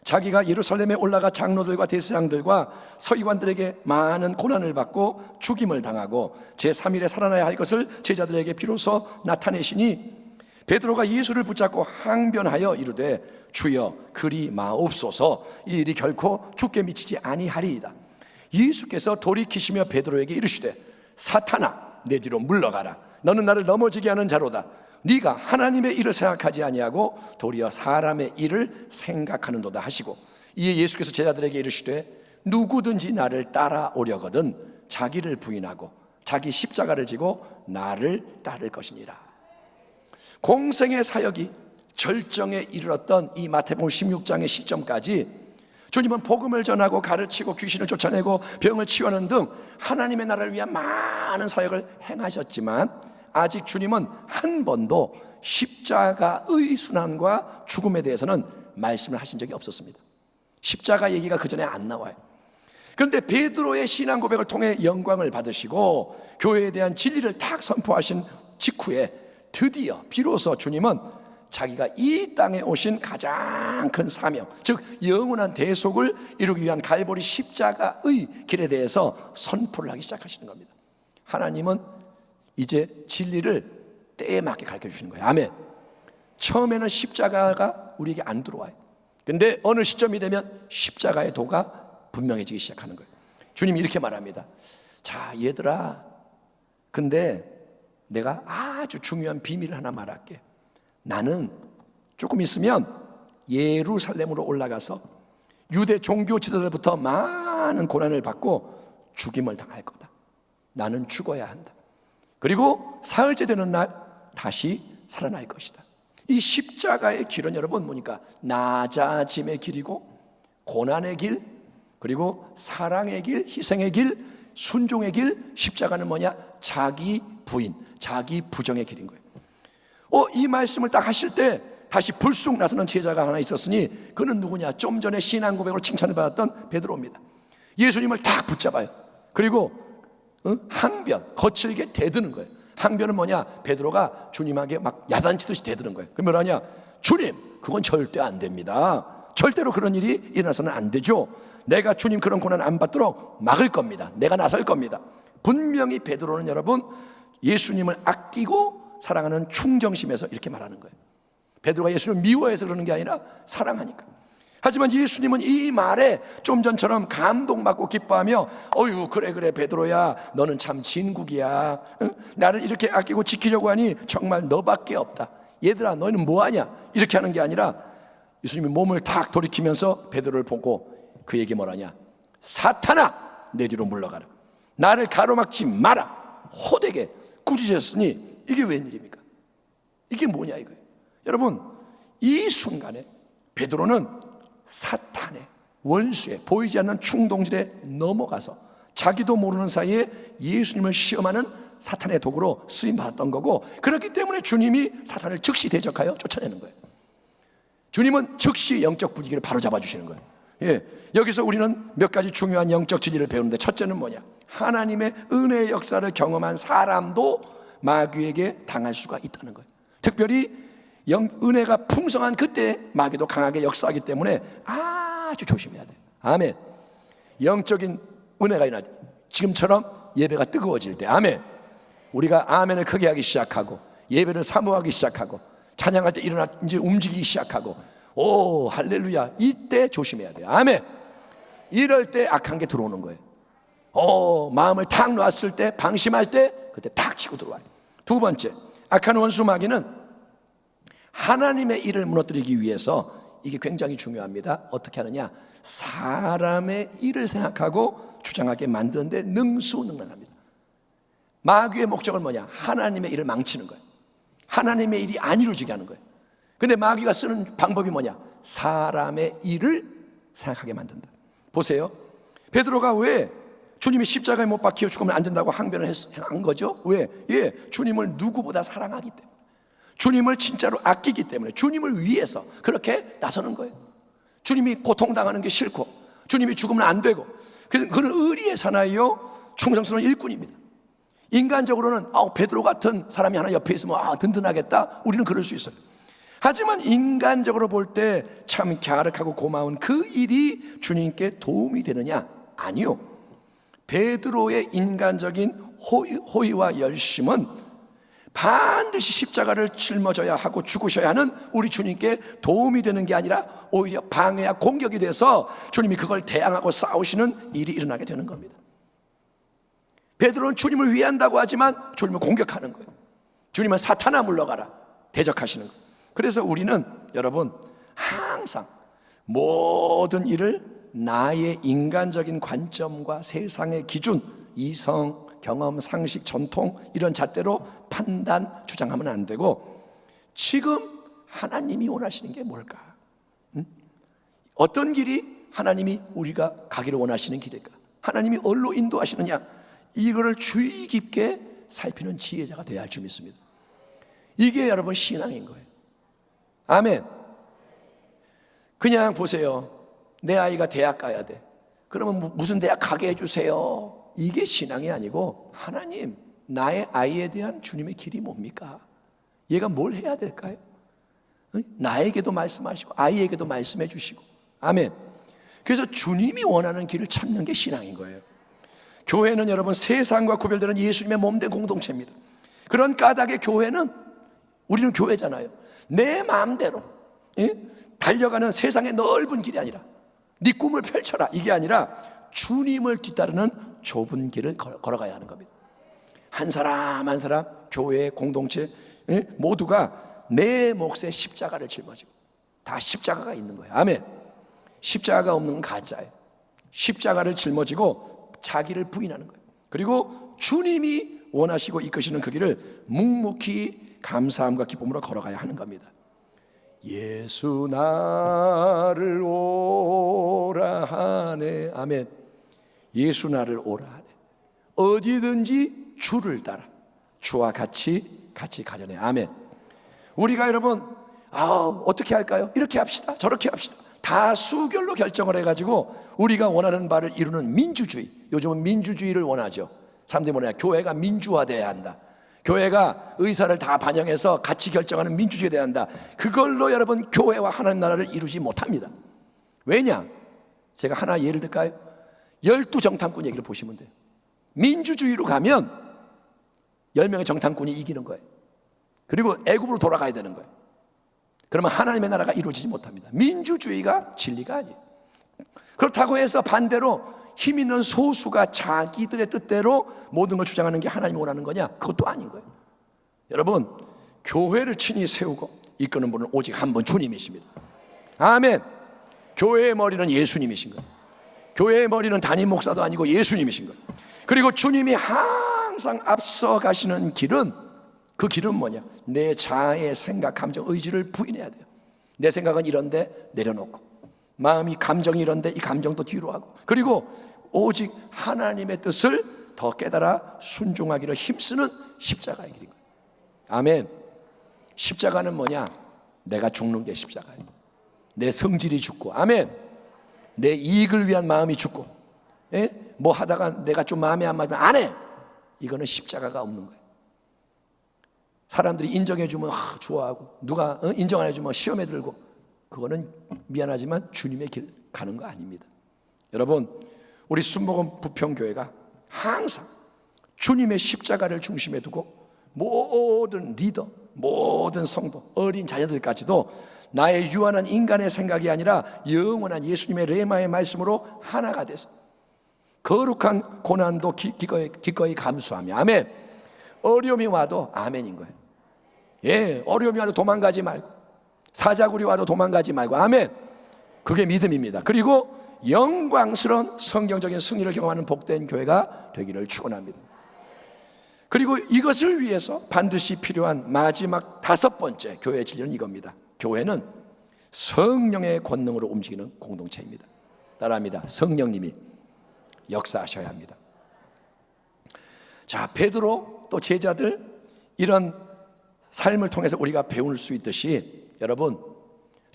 자기가 예루살렘에 올라가 장로들과 대제사장들과 서기관들에게 많은 고난을 받고 죽임을 당하고 제3일에 살아나야 할 것을 제자들에게 비로소 나타내시니, 베드로가 예수를 붙잡고 항변하여 이르되 주여 그리 마옵소서, 이 일이 결코 죽게 미치지 아니하리이다. 예수께서 돌이키시며 베드로에게 이르시되 사탄아 내 뒤로 물러가라. 너는 나를 넘어지게 하는 자로다. 네가 하나님의 일을 생각하지 아니하고 도리어 사람의 일을 생각하는도다 하시고, 이에 예수께서 제자들에게 이르시되 누구든지 나를 따라오려거든 자기를 부인하고 자기 십자가를 지고 나를 따를 것이니라. 공생의 사역이 절정에 이르렀던 이 마태복음 16장의 시점까지 주님은 복음을 전하고 가르치고 귀신을 쫓아내고 병을 치유하는 등 하나님의 나라를 위한 많은 사역을 행하셨지만 아직 주님은 한 번도 십자가의 순환과 죽음에 대해서는 말씀을 하신 적이 없었습니다. 십자가 얘기가 그 전에 안 나와요. 그런데 베드로의 신앙 고백을 통해 영광을 받으시고 교회에 대한 진리를 딱 선포하신 직후에 드디어 비로소 주님은 자기가 이 땅에 오신 가장 큰 사명, 즉 영원한 대속을 이루기 위한 갈보리 십자가의 길에 대해서 선포를 하기 시작하시는 겁니다. 하나님은 이제 진리를 때에 맞게 가르쳐 주시는 거예요. 아멘. 처음에는 십자가가 우리에게 안 들어와요. 근데 어느 시점이 되면 십자가의 도가 분명해지기 시작하는 거예요. 주님이 이렇게 말합니다. 자, 얘들아, 근데 내가 아주 중요한 비밀을 하나 말할게. 나는 조금 있으면 예루살렘으로 올라가서 유대 종교 지도자들부터 많은 고난을 받고 죽임을 당할 거다. 나는 죽어야 한다. 그리고 사흘째 되는 날 다시 살아날 것이다. 이 십자가의 길은 여러분 뭐니까 낮아짐의 길이고 고난의 길, 그리고 사랑의 길, 희생의 길, 순종의 길. 십자가는 뭐냐? 자기 부인, 자기 부정의 길인 거예요. 이 말씀을 딱 하실 때 다시 불쑥 나서는 제자가 하나 있었으니 그는 누구냐? 좀 전에 신앙 고백으로 칭찬을 받았던 베드로입니다. 예수님을 딱 붙잡아요. 그리고 항변, 거칠게 대드는 거예요. 항변은 뭐냐? 베드로가 주님에게 막 야단치듯이 대드는 거예요. 그러면 뭐냐? 주님, 그건 절대 안 됩니다. 절대로 그런 일이 일어나서는 안 되죠. 내가 주님 그런 고난 안 받도록 막을 겁니다. 내가 나설 겁니다. 분명히 베드로는 여러분 예수님을 아끼고 사랑하는 충정심에서 이렇게 말하는 거예요. 베드로가 예수님을 미워해서 그러는 게 아니라 사랑하니까. 하지만 예수님은 이 말에 좀 전처럼 감동받고 기뻐하며 어휴 그래 베드로야, 너는 참 진국이야. 나를 이렇게 아끼고 지키려고 하니 정말 너밖에 없다. 얘들아 너희는 뭐하냐, 이렇게 하는 게 아니라 예수님이 몸을 탁 돌이키면서 베드로를 보고 그에게 뭐라냐? 사탄아, 내 뒤로 물러가라. 나를 가로막지 마라. 호되게 꾸짖으셨으니 이게 웬일입니까? 이게 뭐냐 이거예요. 여러분, 이 순간에 베드로는 사탄의 원수의 보이지 않는 충동질에 넘어가서 자기도 모르는 사이에 예수님을 시험하는 사탄의 도구로 쓰임받았던 거고, 그렇기 때문에 주님이 사탄을 즉시 대적하여 쫓아내는 거예요. 주님은 즉시 영적 분위기를 바로 잡아주시는 거예요. 여기서 우리는 몇 가지 중요한 영적 진리를 배우는데, 첫째는 뭐냐? 하나님의 은혜의 역사를 경험한 사람도 마귀에게 당할 수가 있다는 거예요. 특별히 은혜가 풍성한 그때 마귀도 강하게 역사하기 때문에 아주 조심해야 돼요. 아멘. 영적인 은혜가 일어날 때, 지금처럼 예배가 뜨거워질 때, 아멘, 우리가 아멘을 크게 하기 시작하고 예배를 사모하기 시작하고 찬양할 때 일어나 이제 움직이기 시작하고 오 할렐루야, 이때 조심해야 돼요. 아멘. 이럴 때 악한 게 들어오는 거예요. 마음을 탁 놨을 때, 방심할 때 그때 탁 치고 들어와요. 두 번째, 악한 원수 마귀는 하나님의 일을 무너뜨리기 위해서, 이게 굉장히 중요합니다. 어떻게 하느냐? 사람의 일을 생각하고 주장하게 만드는데 능수능란합니다. 마귀의 목적은 뭐냐? 하나님의 일을 망치는 거예요. 하나님의 일이 안 이루어지게 하는 거예요. 근데 마귀가 쓰는 방법이 뭐냐? 사람의 일을 생각하게 만든다. 보세요. 베드로가 왜 주님이 십자가에 못 박혀 죽으면 안 된다고 항변을 한 거죠? 왜? 주님을 누구보다 사랑하기 때문에, 주님을 진짜로 아끼기 때문에, 주님을 위해서 그렇게 나서는 거예요. 주님이 고통당하는 게 싫고 주님이 죽으면 안 되고, 그는 의리의 사나이요 충성스러운 일꾼입니다. 인간적으로는 베드로 같은 사람이 하나 옆에 있으면 든든하겠다, 우리는 그럴 수 있어요. 하지만 인간적으로 볼 때 참 갸륵하고 고마운 그 일이 주님께 도움이 되느냐? 아니요. 베드로의 인간적인 호의와 열심은 반드시 십자가를 짊어져야 하고 죽으셔야 하는 우리 주님께 도움이 되는 게 아니라 오히려 방해와 공격이 돼서 주님이 그걸 대항하고 싸우시는 일이 일어나게 되는 겁니다. 베드로는 주님을 위한다고 하지만 주님을 공격하는 거예요. 주님은 사탄아 물러가라, 대적하시는 거예요. 그래서 우리는 여러분 항상 모든 일을 나의 인간적인 관점과 세상의 기준, 이성, 경험, 상식, 전통 이런 잣대로 판단, 주장하면 안 되고, 지금 하나님이 원하시는 게 뭘까? 어떤 길이 하나님이 우리가 가기를 원하시는 길일까? 하나님이 어디로 인도하시느냐? 이거를 주의 깊게 살피는 지혜자가 되어야 할 줄 믿습니다. 이게 여러분 신앙인 거예요. 아멘. 그냥 보세요. 내 아이가 대학 가야 돼. 그러면 무슨 대학 가게 해주세요. 이게 신앙이 아니고, 하나님, 나의 아이에 대한 주님의 길이 뭡니까? 얘가 뭘 해야 될까요? 나에게도 말씀하시고 아이에게도 말씀해 주시고. 아멘. 그래서 주님이 원하는 길을 찾는 게 신앙인 거예요. 교회는 여러분 세상과 구별되는 예수님의 몸된 공동체입니다. 그런 까닭의 교회는, 우리는 교회잖아요, 내 마음대로 달려가는 세상의 넓은 길이 아니라, 네 꿈을 펼쳐라, 이게 아니라 주님을 뒤따르는 좁은 길을 걸어가야 하는 겁니다. 한 사람 한 사람, 교회 공동체 모두가 내 몫의 십자가를 짊어지고, 다 십자가가 있는 거예요. 아멘. 십자가가 없는 건 가짜예요. 십자가를 짊어지고 자기를 부인하는 거예요. 그리고 주님이 원하시고 이끄시는 그 길을 묵묵히 감사함과 기쁨으로 걸어가야 하는 겁니다. 예수 나를 오라 하네. 아멘. 예수 나를 오라 하네. 어디든지 주를 따라 주와 같이 가려네. 아멘. 우리가 여러분 어떻게 할까요? 이렇게 합시다, 저렇게 합시다. 다수결로 결정을 해가지고 우리가 원하는 바를 이루는 민주주의. 요즘은 민주주의를 원하죠. 사람들이 뭐냐, 교회가 민주화돼야 한다, 교회가 의사를 다 반영해서 같이 결정하는 민주주의에 대야 한다. 그걸로 여러분 교회와 하나님 나라를 이루지 못합니다. 왜냐? 제가 하나 예를 들까요? 12정탐꾼 얘기를 보시면 돼요. 민주주의로 가면 10명의 정탐꾼이 이기는 거예요. 그리고 애굽으로 돌아가야 되는 거예요. 그러면 하나님의 나라가 이루어지지 못합니다. 민주주의가 진리가 아니에요. 그렇다고 해서 반대로 힘 있는 소수가 자기들의 뜻대로 모든 걸 주장하는 게 하나님이 원하는 거냐? 그것도 아닌 거예요. 여러분, 교회를 친히 세우고 이끄는 분은 오직 한 분, 주님이십니다. 아멘. 교회의 머리는 예수님이신 거예요. 교회의 머리는 담임 목사도 아니고 예수님이신 거예요. 그리고 주님이 항상 앞서 가시는 길은, 그 길은 뭐냐? 내 자아의 생각, 감정, 의지를 부인해야 돼요. 내 생각은 이런데 내려놓고, 마음이, 감정이 이런데 이 감정도 뒤로 하고, 그리고 오직 하나님의 뜻을 더 깨달아 순종하기를 힘쓰는 십자가의 길인 거예요. 아멘. 십자가는 뭐냐? 내가 죽는 게 십자가예요. 내 성질이 죽고, 아멘, 내 이익을 위한 마음이 죽고, 뭐 하다가 내가 좀 마음에 안 맞으면 안 해, 이거는 십자가가 없는 거예요. 사람들이 인정해주면 좋아하고, 누가 인정 안 해주면 시험에 들고, 그거는 미안하지만 주님의 길 가는 거 아닙니다. 여러분, 우리 순복음 부평교회가 항상 주님의 십자가를 중심에 두고 모든 리더, 모든 성도, 어린 자녀들까지도 나의 유한한 인간의 생각이 아니라 영원한 예수님의 레마의 말씀으로 하나가 돼서 거룩한 고난도 기꺼이 감수하며, 아멘. 어려움이 와도 아멘인 거예요. 예, 어려움이 와도 도망가지 말고, 사자굴이 와도 도망가지 말고, 아멘. 그게 믿음입니다. 그리고 영광스러운 성경적인 승리를 경험하는 복된 교회가 되기를 축원합니다. 그리고 이것을 위해서 반드시 필요한 마지막 5번째 교회의 진리는 이겁니다. 교회는 성령의 권능으로 움직이는 공동체입니다. 따라합니다. 성령님이 역사하셔야 합니다. 자, 베드로 또 제자들, 이런 삶을 통해서 우리가 배울 수 있듯이, 여러분,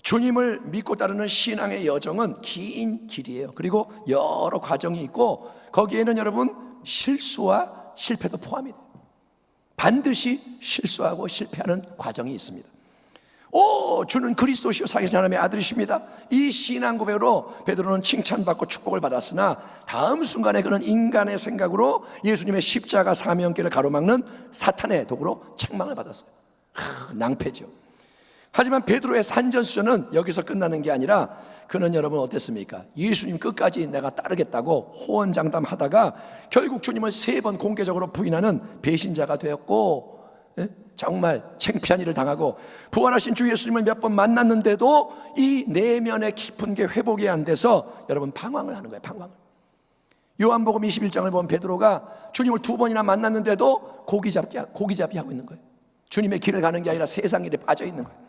주님을 믿고 따르는 신앙의 여정은 긴 길이에요. 그리고 여러 과정이 있고, 거기에는 여러분 실수와 실패도 포함이 돼요. 반드시 실수하고 실패하는 과정이 있습니다. 주는 그리스도시요 살아계신 하나님의 아들이십니다. 이 신앙 고백으로 베드로는 칭찬받고 축복을 받았으나, 다음 순간에 그는 인간의 생각으로 예수님의 십자가 사명길을 가로막는 사탄의 도구로 책망을 받았어요. 낭패죠. 하지만 베드로의 산전수전은 여기서 끝나는 게 아니라, 그는 여러분 어땠습니까? 예수님 끝까지 내가 따르겠다고 호언장담하다가 결국 주님을 3번 공개적으로 부인하는 배신자가 되었고, 정말 창피한 일을 당하고, 부활하신 주 예수님을 몇 번 만났는데도 이 내면의 깊은 게 회복이 안 돼서 여러분 방황을 하는 거예요. 방황을. 요한복음 21장을 보면 베드로가 주님을 2번이나 만났는데도 고기잡기 하고 있는 거예요. 주님의 길을 가는 게 아니라 세상 일에 빠져 있는 거예요.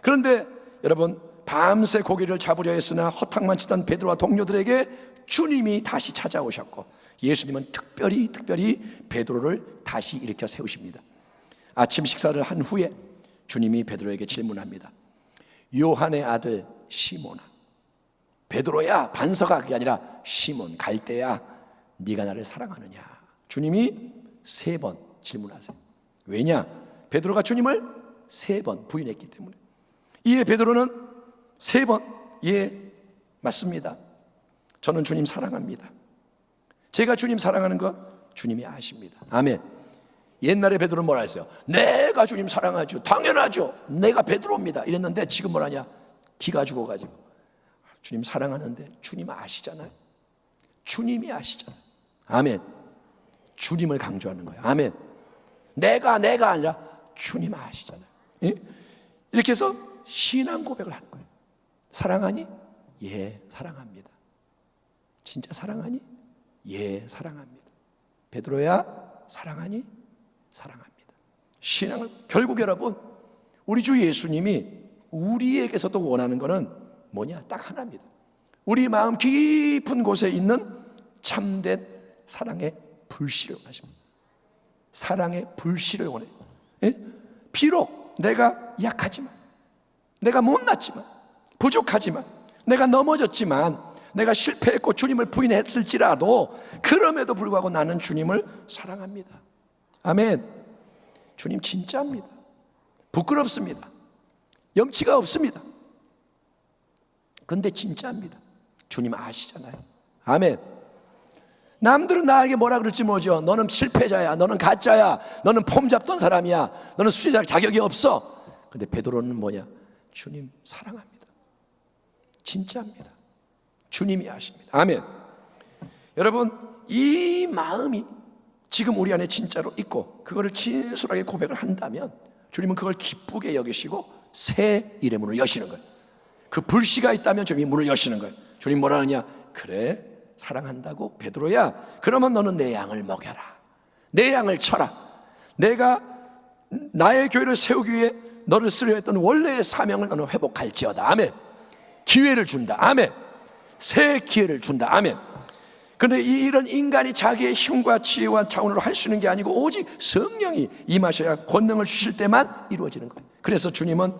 그런데 여러분, 밤새 고기를 잡으려 했으나 허탕만 치던 베드로와 동료들에게 주님이 다시 찾아오셨고, 예수님은 특별히 베드로를 다시 일으켜 세우십니다. 아침 식사를 한 후에 주님이 베드로에게 질문합니다. 요한의 아들 시몬아, 베드로야, 반서가, 그게 아니라 시몬, 갈대야, 네가 나를 사랑하느냐? 주님이 3번 질문하세요. 왜냐? 베드로가 주님을 3번 부인했기 때문에. 이에 베드로는 3번, 예, 맞습니다, 저는 주님 사랑합니다. 제가 주님 사랑하는 것 주님이 아십니다. 아멘. 옛날에 베드로는 뭐라 했어요? 내가 주님 사랑하죠, 당연하죠, 내가 베드로입니다, 이랬는데 지금 뭐라냐? 기가 죽어가지고, 주님 사랑하는데 주님 아시잖아요. 주님이 아시잖아요. 아멘. 주님을 강조하는 거예요. 아멘. 내가 아니라 주님 아시잖아요. 예? 이렇게 해서 신앙 고백을 하는 거예요. 사랑하니? 예, 사랑합니다. 진짜 사랑하니? 예, 사랑합니다. 베드로야, 사랑하니? 사랑합니다. 신앙을, 결국 여러분, 우리 주 예수님이 우리에게서도 원하는 것은 뭐냐? 딱 하나입니다. 우리 마음 깊은 곳에 있는 참된 사랑의 불씨를 원하십니다. 사랑의 불씨를 원해요. 예? 비록 내가 약하지만, 내가 못났지만, 부족하지만, 내가 넘어졌지만, 내가 실패했고 주님을 부인했을지라도 그럼에도 불구하고 나는 주님을 사랑합니다. 아멘. 주님 진짜입니다. 부끄럽습니다. 염치가 없습니다. 근데 진짜입니다. 주님 아시잖아요. 아멘. 남들은 나에게 뭐라 그럴지 뭐죠. 너는 실패자야, 너는 가짜야, 너는 폼 잡던 사람이야, 너는 수제자 자격이 없어. 근데 베드로는 뭐냐? 주님 사랑합니다. 진짜입니다. 주님이 아십니다. 아멘. 여러분, 이 마음이 지금 우리 안에 진짜로 있고 그거를 진솔하게 고백을 한다면 주님은 그걸 기쁘게 여기시고 새 일의 문을 여시는 거예요. 그 불씨가 있다면 주님이 문을 여시는 거예요. 주님 뭐라 하느냐? 그래, 사랑한다고 베드로야, 그러면 너는 내 양을 먹여라, 내 양을 쳐라. 내가 나의 교회를 세우기 위해 너를 쓰려 했던 원래의 사명을 너는 회복할지어다. 아멘. 기회를 준다. 아멘. 새 기회를 준다. 아멘. 그런데 이런 인간이 자기의 힘과 지혜와 차원으로 할 수 있는 게 아니고 오직 성령이 임하셔야 권능을 주실 때만 이루어지는 거예요. 그래서 주님은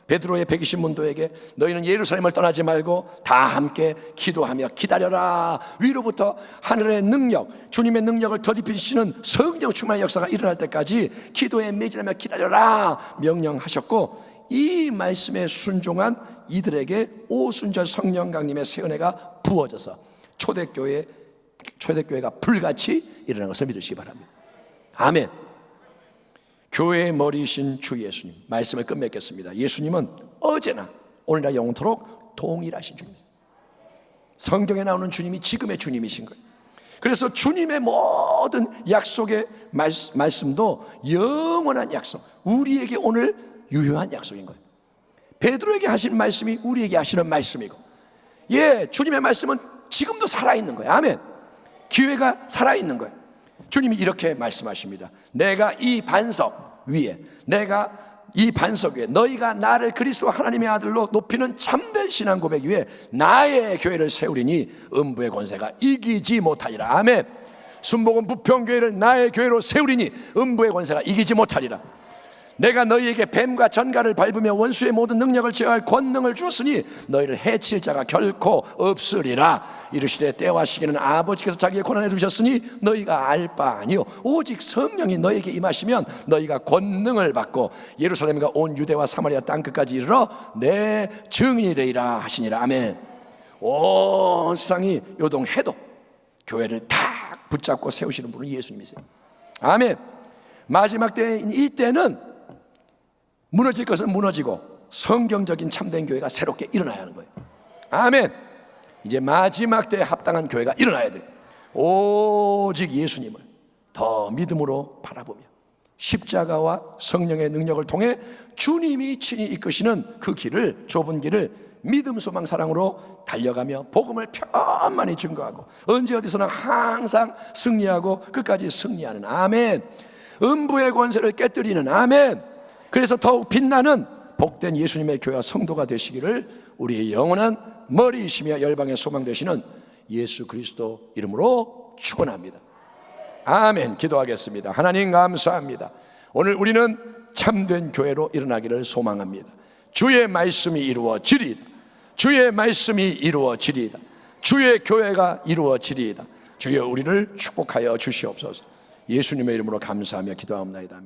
베드로의 120문도에게 너희는 예루살렘을 떠나지 말고 다 함께 기도하며 기다려라. 위로부터 하늘의 능력, 주님의 능력을 더디피시는 성령 충만의 역사가 일어날 때까지 기도에 매진하며 기다려라 명령하셨고, 이 말씀에 순종한 이들에게 오순절 성령 강림의 새 은혜가 부어져서 초대교회가 불같이 일어난 것을 믿으시기 바랍니다. 아멘. 교회의 머리이신 주 예수님, 말씀을 끝맺겠습니다. 예수님은 어제나 오늘날 영원토록 동일하신 주님입니다. 성경에 나오는 주님이 지금의 주님이신 거예요. 그래서 주님의 모든 약속의 말씀도 영원한 약속, 우리에게 오늘 유효한 약속인 거예요. 베드로에게 하신 말씀이 우리에게 하시는 말씀이고, 주님의 말씀은 지금도 살아있는 거예요. 아멘. 기회가 살아있는 거예요. 주님이 이렇게 말씀하십니다. 내가 이 반석 위에 너희가 나를 그리스도 하나님의 아들로 높이는 참된 신앙 고백 위에 나의 교회를 세우리니 음부의 권세가 이기지 못하리라. 아멘. 순복음 부평교회를 나의 교회로 세우리니 음부의 권세가 이기지 못하리라. 내가 너희에게 뱀과 전갈을 밟으며 원수의 모든 능력을 제어할 권능을 주었으니 너희를 해칠 자가 결코 없으리라. 이르시되 때와 시기는 아버지께서 자기의 권한에 두셨으니 너희가 알 바 아니요 오직 성령이 너희에게 임하시면 너희가 권능을 받고 예루살렘과 온 유대와 사마리아 땅끝까지 이르러 내 증인이 되리라 하시니라. 아멘. 온 세상이 요동해도 교회를 딱 붙잡고 세우시는 분은 예수님이세요. 아멘. 마지막 때인 이때는 무너질 것은 무너지고 성경적인 참된 교회가 새롭게 일어나야 하는 거예요. 아멘. 이제 마지막 때에 합당한 교회가 일어나야 돼요. 오직 예수님을 더 믿음으로 바라보며 십자가와 성령의 능력을 통해 주님이 친히 이끄시는 그 길을, 좁은 길을 믿음, 소망, 사랑으로 달려가며 복음을 편만히 증거하고 언제 어디서나 항상 승리하고 끝까지 승리하는, 아멘. 음부의 권세를 깨뜨리는, 아멘. 그래서 더욱 빛나는 복된 예수님의 교회와 성도가 되시기를 우리의 영원한 머리이시며 열방의 소망 되시는 예수 그리스도 이름으로 축원합니다. 아멘. 기도하겠습니다. 하나님 감사합니다. 오늘 우리는 참된 교회로 일어나기를 소망합니다. 주의 말씀이 이루어지리이다. 주의 말씀이 이루어지리이다. 주의 교회가 이루어지리이다. 주여 우리를 축복하여 주시옵소서. 예수님의 이름으로 감사하며 기도하옵나이다.